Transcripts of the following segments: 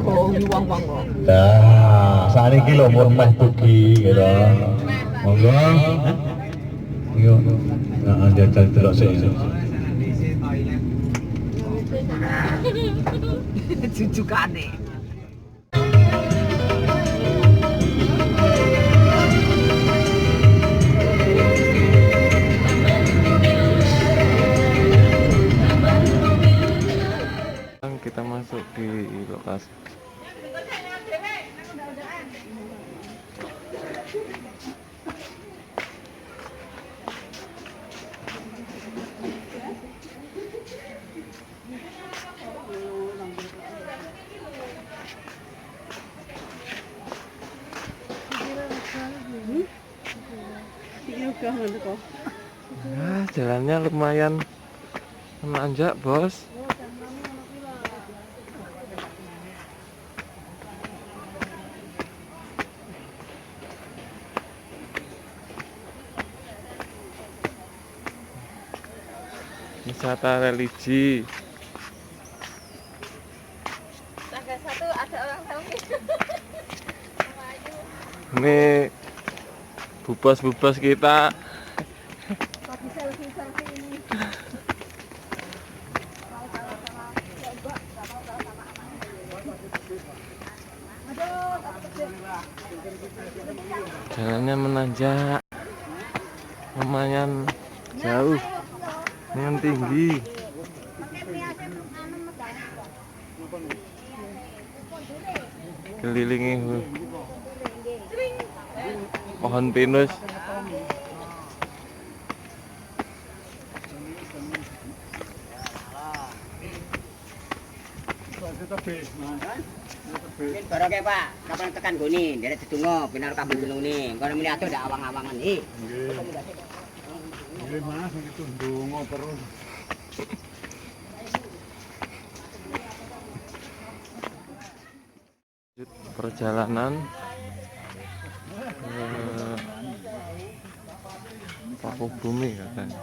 Oh, uang-uang kok. Nah, saat ini lho mun meh dugi gitu. Monggo. Yuk. Nah, jajal delok sik. Jujukane. Kita masuk di lokasi. Nah, jalannya lumayan menanjak, bos. Wisata religi. Tangga 1 ada orang selfie. Ini bubos-bubos kita. Lagi selfie ini. Jalannya menanjak, lumayan jauh, lumayan tinggi. Kelilingi pohon pinus. Mungkin baru kayak Pak, kapan tekan goni, dari Tidungo, pinar kabel gunung nih, kalau melihat tuh ada awang-awangan nih. Nggih Mas, itu ndonga terus. Perjalanan ke Paku Bumi katanya.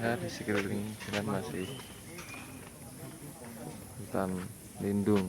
Ya, di sekeliling jalan masih hutan lindung.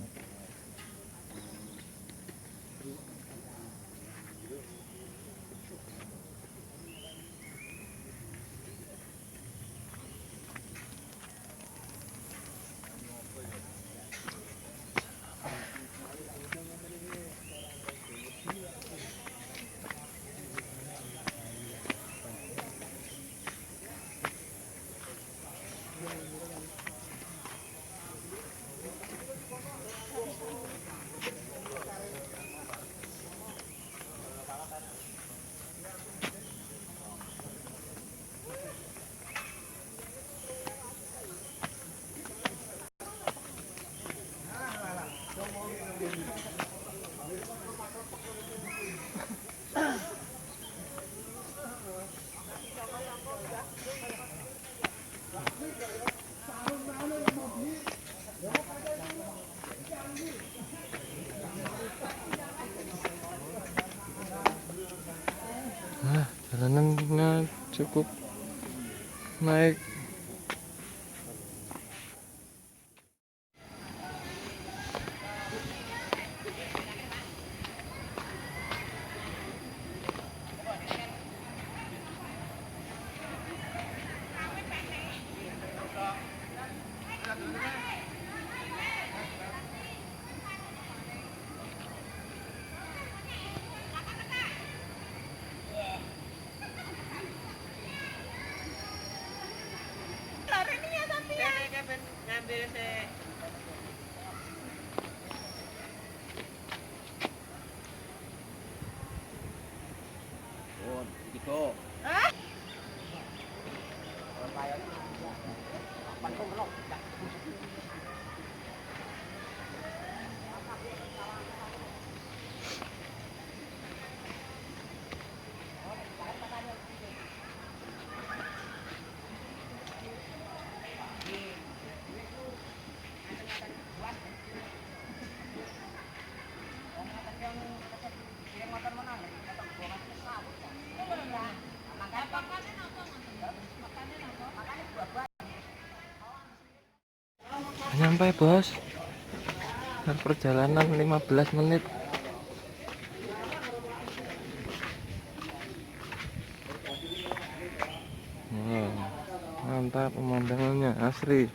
Jalanannya cukup naik. sampai bos. Dan perjalanan 15 menit. Wow, mantap pemandangannya asri.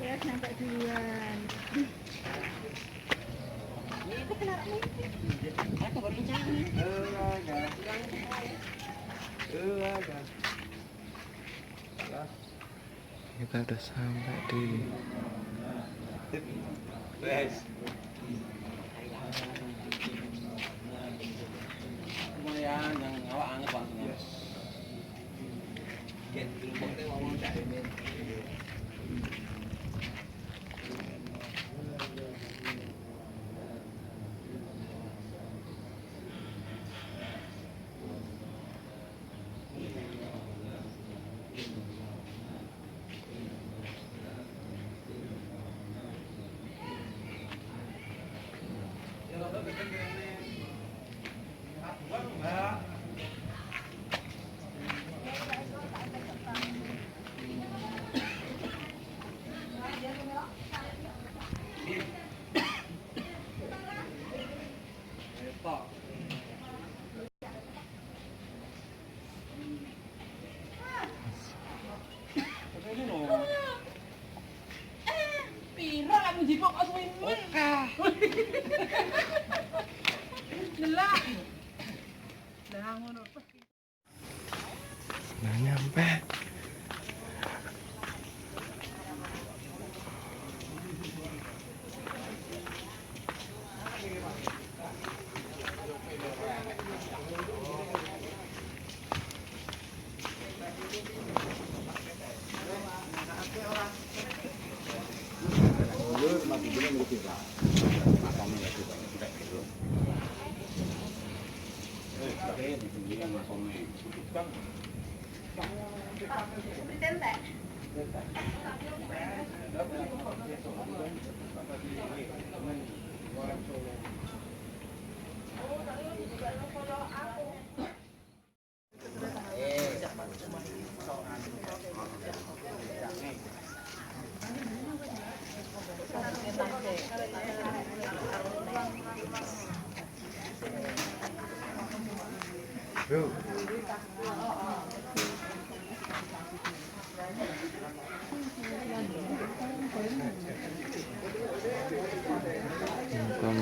Ya sampai duluan. Kita udah sampai di Lumayan yang awak anget langsung. Pira kamu jipok kok suwi-suwi. Delak. Lah ngono. Nah, nyampe. Hitam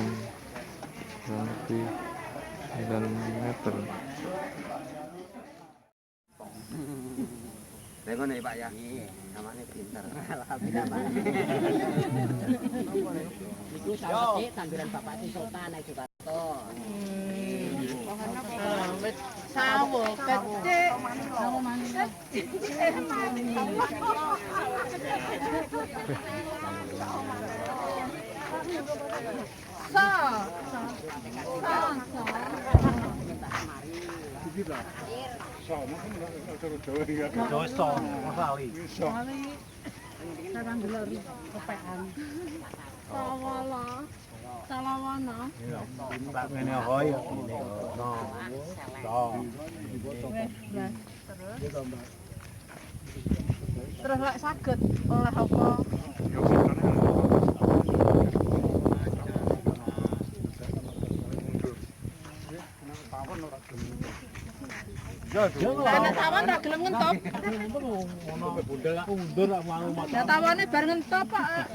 kurang lebih 9 meter. Ngono ya Pak ya. Namanya pintar. Alhamdulillah Pak. Niku sawete tanduran Bapak Sultan naik Soekarto. Sawo kecil. Sawo manis. Terus lek saged oleh apa? Anak tawon ra gelem ngentop. Ya tawane bar ngentop, Pak.